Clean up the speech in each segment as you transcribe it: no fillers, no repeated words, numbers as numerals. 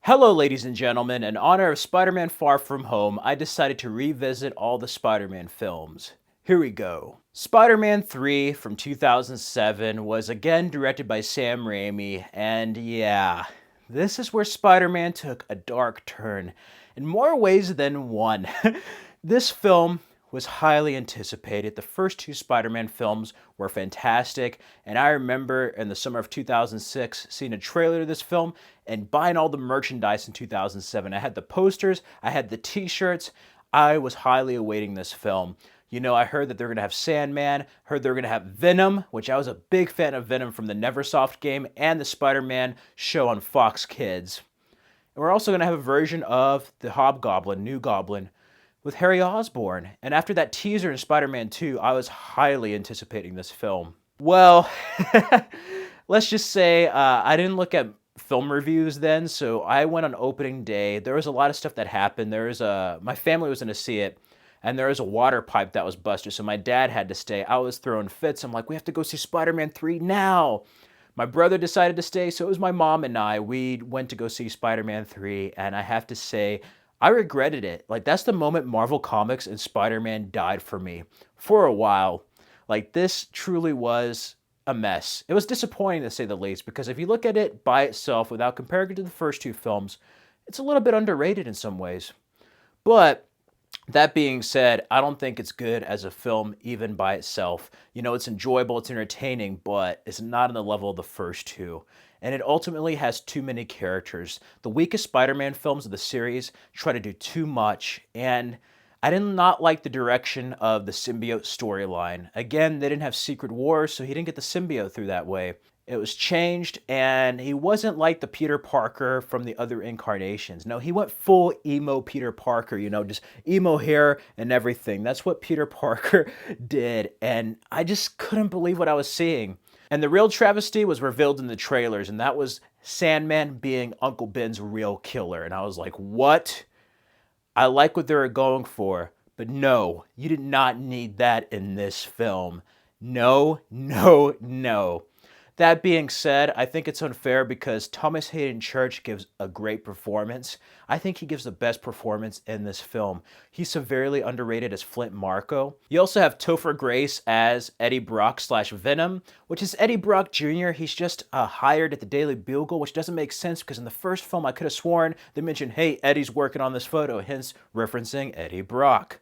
Hello, ladies and gentlemen. In honor of Spider-Man Far From Home, I decided to revisit all the Spider-Man films. Here we go. Spider-Man 3 from 2007 was again directed by Sam Raimi, and yeah, this is where Spider-Man took a dark turn in more ways than one. This film was highly anticipated. The first two Spider-Man films were fantastic, and I remember in the summer of 2006 seeing a trailer to this film and buying all the merchandise in 2007. I had the posters, I had the t-shirts. I was highly awaiting this film. You know, I heard that they're going to have Sandman, heard they're going to have Venom, which I was a big fan of Venom from the Neversoft game and the Spider-Man show on Fox Kids. And we're also going to have a version of the Hobgoblin, New Goblin, with Harry Osborn. And after that teaser in Spider-Man 2, I was highly anticipating this film. Well, let's just say I didn't look at film reviews then, so I went on opening day. There was a lot of stuff that happened. My family was going to see it, and there was a water pipe that was busted, so my dad had to stay. I was throwing fits. I'm like, we have to go see Spider-Man 3 now. My brother decided to stay, so it was my mom and I. We went to go see Spider-Man 3, and I have to say, I regretted it. Like, that's the moment Marvel Comics and Spider-Man died for me for a while. Like, this truly was a mess. It was disappointing to say the least, because if you look at it by itself without comparing it to the first two films, it's a little bit underrated in some ways. But that being said, I don't think it's good as a film even by itself. You know, it's enjoyable, it's entertaining, but it's not on the level of the first two. And it ultimately has too many characters. The weakest Spider-Man films of the series try to do too much, and I did not like the direction of the Symbiote storyline. Again, they didn't have Secret Wars, so he didn't get the symbiote through that way. It was changed, and he wasn't like the Peter Parker from the other incarnations. No, he went full emo Peter Parker, you know, just emo hair and everything. That's what Peter Parker did, and I just couldn't believe what I was seeing. And the real travesty was revealed in the trailers, and that was Sandman being Uncle Ben's real killer. And I was like, what? I like what they were going for, but no, you did not need that in this film. No, no, no. That being said, I think it's unfair because Thomas Hayden Church gives a great performance. I think he gives the best performance in this film. He's severely underrated as Flint Marko. You also have Topher Grace as Eddie Brock / Venom, which is Eddie Brock Jr. He's just hired at the Daily Bugle, which doesn't make sense because in the first film I could have sworn they mentioned, hey, Eddie's working on this photo, hence referencing Eddie Brock.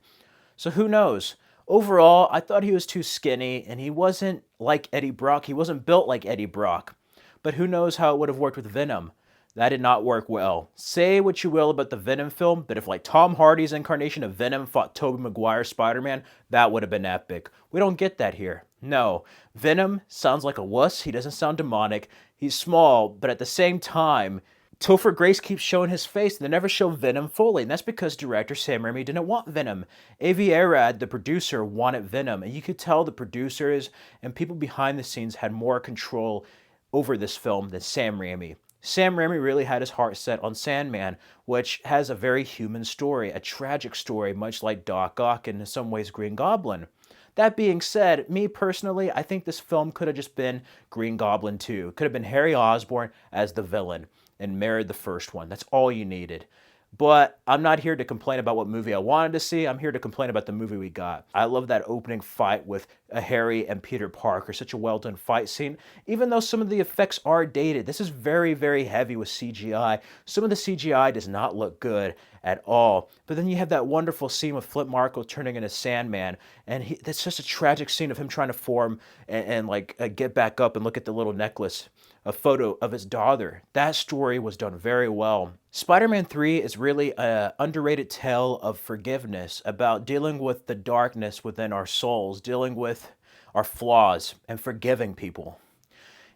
So who knows? Overall, I thought he was too skinny, and he wasn't like Eddie Brock. He wasn't built like Eddie Brock. But who knows how it would have worked with Venom. That did not work well. Say what you will about the Venom film, but if like Tom Hardy's incarnation of Venom fought Tobey Maguire's Spider-Man, that would have been epic. We don't get that here. No. Venom sounds like a wuss. He doesn't sound demonic. He's small, but at the same time, Topher Grace keeps showing his face. They never show Venom fully, and that's because director Sam Raimi didn't want Venom. Avi Arad, the producer, wanted Venom, and you could tell the producers and people behind the scenes had more control over this film than Sam Raimi. Sam Raimi really had his heart set on Sandman, which has a very human story, a tragic story, much like Doc Ock and in some ways Green Goblin. That being said, me personally, I think this film could have just been Green Goblin 2. It could have been Harry Osborn as the villain and married the first one. That's all you needed. But I'm not here to complain about what movie I wanted to see. I'm here to complain about the movie we got. I love that opening fight with Harry and Peter Parker. Such a well-done fight scene. Even though some of the effects are dated, this is very, very heavy with CGI. Some of the CGI does not look good at all. But then you have that wonderful scene with Flint Marko turning into Sandman. And that's just a tragic scene of him trying to form and get back up and look at the little necklace. A photo of his daughter. That story was done very well. Spider-Man 3 is really an underrated tale of forgiveness, about dealing with the darkness within our souls, dealing with our flaws, and forgiving people.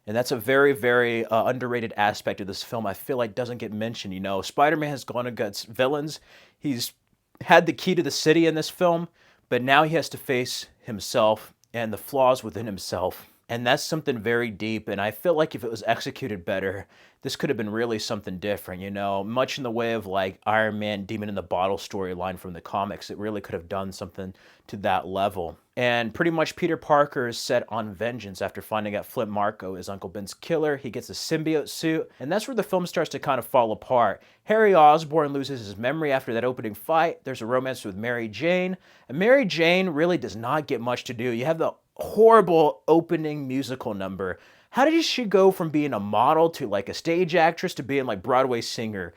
And that's a very, very underrated aspect of this film I feel like doesn't get mentioned. You know, Spider-Man has gone against villains. He's had the key to the city in this film, but now he has to face himself and the flaws within himself. And that's something very deep, and I feel like if it was executed better, this could have been really something different, you know? Much in the way of like Iron Man Demon in the Bottle storyline from the comics, it really could have done something to that level. And pretty much Peter Parker is set on vengeance after finding out Flint Marko is Uncle Ben's killer. He gets a symbiote suit, and that's where the film starts to kind of fall apart. Harry Osborn loses his memory after that opening fight. There's a romance with Mary Jane, and Mary Jane really does not get much to do. You have the horrible opening musical number. How did she go from being a model to like a stage actress to being like Broadway singer?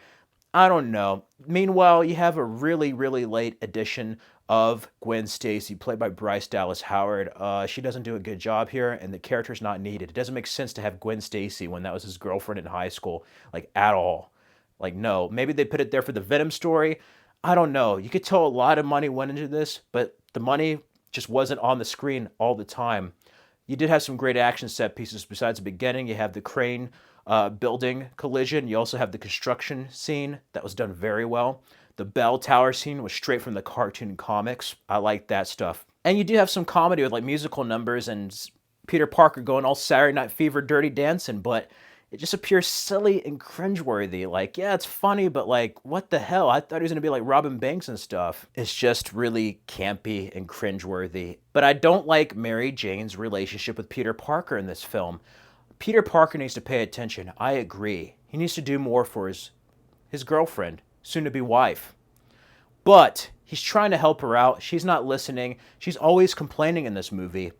I don't know. Meanwhile, you have a really, really late edition of Gwen Stacy, played by Bryce Dallas Howard. She doesn't do a good job here, and the character's not needed. It doesn't make sense to have Gwen Stacy when that was his girlfriend in high school, like, at all. Like, no. Maybe they put it there for the Venom story. I don't know. You could tell a lot of money went into this, but the money just wasn't on the screen all the time. You did have some great action set pieces besides the beginning. You have the crane building collision. You also have the construction scene that was done very well. The bell tower scene was straight from the cartoon comics. I like that stuff. And you do have some comedy with like musical numbers and Peter Parker going all Saturday Night Fever dirty dancing, but it just appears silly and cringeworthy. Like, yeah, it's funny, but like, what the hell? I thought he was gonna be like Robin Banks and stuff. It's just really campy and cringeworthy. But I don't like Mary Jane's relationship with Peter Parker in this film. Peter Parker needs to pay attention. I agree. He needs to do more for his girlfriend, soon-to-be wife. But he's trying to help her out. She's not listening. She's always complaining in this movie.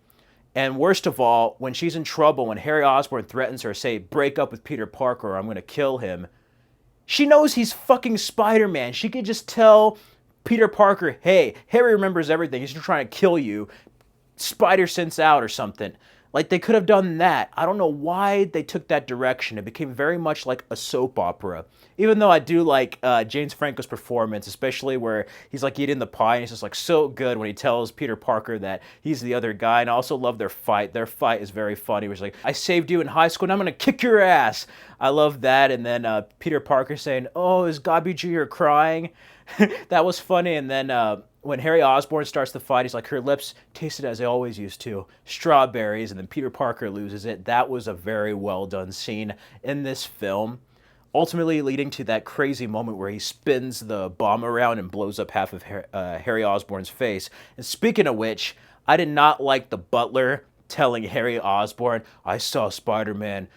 And worst of all, when she's in trouble, when Harry Osborn threatens her, say, break up with Peter Parker or I'm going to kill him, she knows he's fucking Spider-Man. She could just tell Peter Parker, hey, Harry remembers everything. He's just trying to kill you. Spider sense out or something. Like, they could have done that. I don't know why they took that direction. It became very much like a soap opera. Even though I do like James Franco's performance, especially where he's like eating the pie and he's just like so good when he tells Peter Parker that he's the other guy. And I also love their fight. Their fight is very funny. It was like, I saved you in high school and I'm going to kick your ass. I love that. And then Peter Parker saying, oh, is Gobby Jr. crying? That was funny. And then when Harry Osborn starts the fight, he's like, her lips tasted as they always used to, strawberries, and then Peter Parker loses it. That was a very well done scene in this film, ultimately leading to that crazy moment where he spins the bomb around and blows up half of Harry Osborn's face. And speaking of which, I did not like the butler telling Harry Osborn, I saw Spider-Man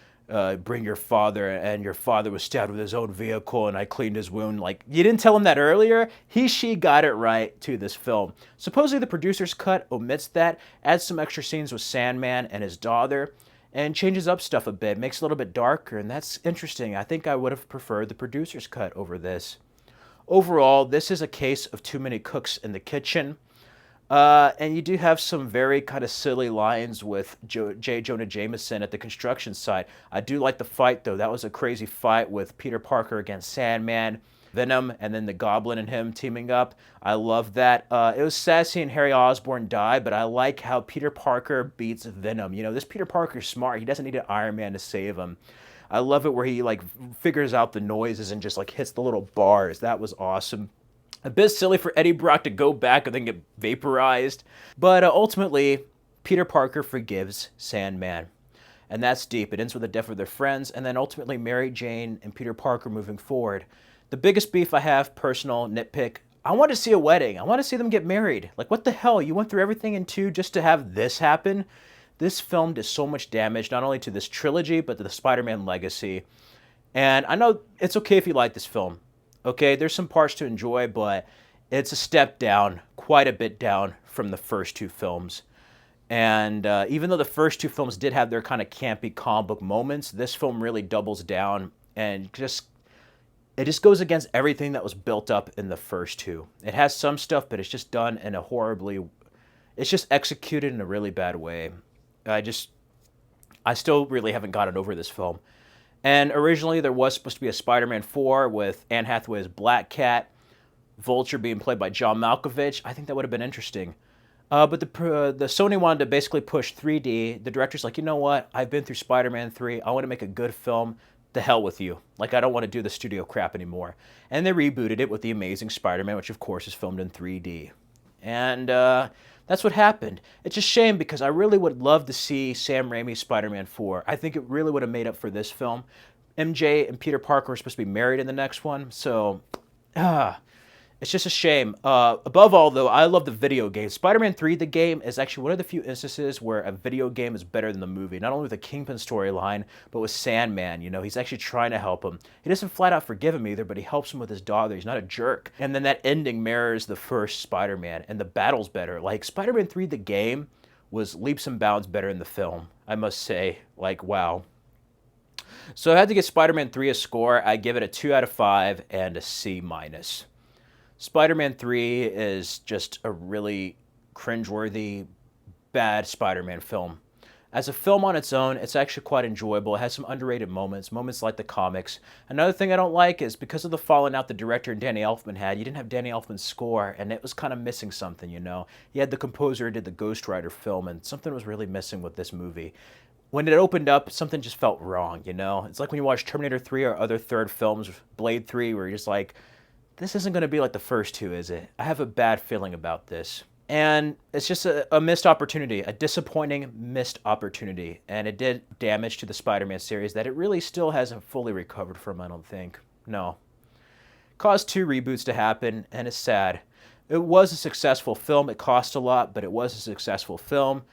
bring your father, and your father was stabbed with his own vehicle, and I cleaned his wound. Like, you didn't tell him that earlier? She got it right to this film. Supposedly the producer's cut omits that, adds some extra scenes with Sandman and his daughter, and changes up stuff a bit, makes it a little bit darker, and that's interesting. I think I would have preferred the producer's cut over this. Overall, this is a case of too many cooks in the kitchen. And you do have some very kind of silly lines with J. Jonah Jameson at the construction site. I do like the fight, though. That was a crazy fight with Peter Parker against Sandman, Venom, and then the Goblin and him teaming up. I love that. It was sad seeing Harry Osborn die, but I like how Peter Parker beats Venom. You know, this Peter Parker's smart. He doesn't need an Iron Man to save him. I love it where he, like, figures out the noises and just, like, hits the little bars. That was awesome. A bit silly for Eddie Brock to go back and then get vaporized. But ultimately, Peter Parker forgives Sandman. And that's deep. It ends with the death of their friends, and then ultimately Mary Jane and Peter Parker moving forward. The biggest beef I have, personal nitpick, I want to see a wedding. I want to see them get married. Like, what the hell? You went through everything in 2 just to have this happen? This film did so much damage, not only to this trilogy, but to the Spider-Man legacy. And I know it's okay if you like this film. Okay, there's some parts to enjoy, but it's a step down, quite a bit down from the first 2 films. And even though the first 2 films did have their kind of campy comic book moments, this film really doubles down and it just goes against everything that was built up in the first 2. It has some stuff, but it's just done in it's just executed in a really bad way. I still really haven't gotten over this film. And originally there was supposed to be a Spider-Man 4 with Anne Hathaway as Black Cat, Vulture being played by John Malkovich. I think that would have been interesting. But the Sony wanted to basically push 3D. The director's like, you know what? I've been through Spider-Man 3. I want to make a good film. The hell with you. Like, I don't want to do the studio crap anymore. And they rebooted it with The Amazing Spider-Man, which of course is filmed in 3D. And that's what happened. It's a shame because I really would love to see Sam Raimi's Spider-Man 4. I think it really would have made up for this film. MJ and Peter Parker are supposed to be married in the next one, so It's just a shame. Above all, though, I love the video game. Spider-Man 3, the game, is actually one of the few instances where a video game is better than the movie. Not only with the Kingpin storyline, but with Sandman. You know, he's actually trying to help him. He doesn't flat out forgive him either, but he helps him with his daughter. He's not a jerk. And then that ending mirrors the first Spider-Man, and the battle's better. Like, Spider-Man 3, the game, was leaps and bounds better in the film, I must say. Like, wow. So I had to give Spider-Man 3 a score. I give it a 2 out of 5 and a C minus. Spider-Man 3 is just a really cringeworthy, bad Spider-Man film. As a film on its own, it's actually quite enjoyable. It has some underrated moments, moments like the comics. Another thing I don't like is because of the falling out the director and Danny Elfman had, you didn't have Danny Elfman's score, and it was kind of missing something, you know? You had the composer who did the Ghost Rider film, and something was really missing with this movie. When it opened up, something just felt wrong, you know? It's like when you watch Terminator 3 or other third films, Blade 3, where you're just like, this isn't going to be like the first two, is it? I have a bad feeling about this. And it's just a missed opportunity, a disappointing missed opportunity. And it did damage to the Spider-Man series that it really still hasn't fully recovered from, I don't think. No. Caused 2 reboots to happen, and it's sad. It was a successful film. It cost a lot, but it was a successful film.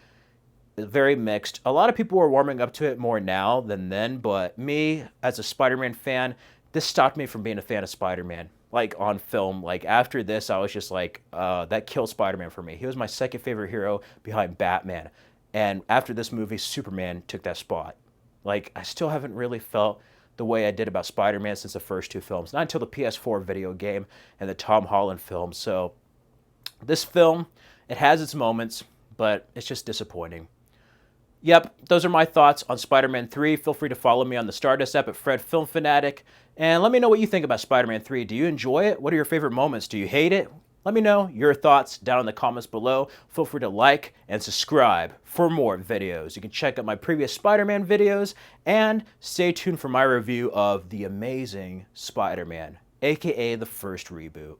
Very mixed. A lot of people are warming up to it more now than then, but me, as a Spider-Man fan, this stopped me from being a fan of Spider-Man. Like, on film. Like, after this, I was just like, that killed Spider-Man for me. He was my second favorite hero behind Batman. And after this movie, Superman took that spot. Like, I still haven't really felt the way I did about Spider-Man since the first 2 films. Not until the PS4 video game and the Tom Holland film. So, this film, it has its moments, but it's just disappointing. Yep, those are my thoughts on Spider-Man 3. Feel free to follow me on the Stardust app at Fred Film Fanatic. And let me know what you think about Spider-Man 3. Do you enjoy it? What are your favorite moments? Do you hate it? Let me know your thoughts down in the comments below. Feel free to like and subscribe for more videos. You can check out my previous Spider-Man videos and stay tuned for my review of The Amazing Spider-Man, aka the first reboot.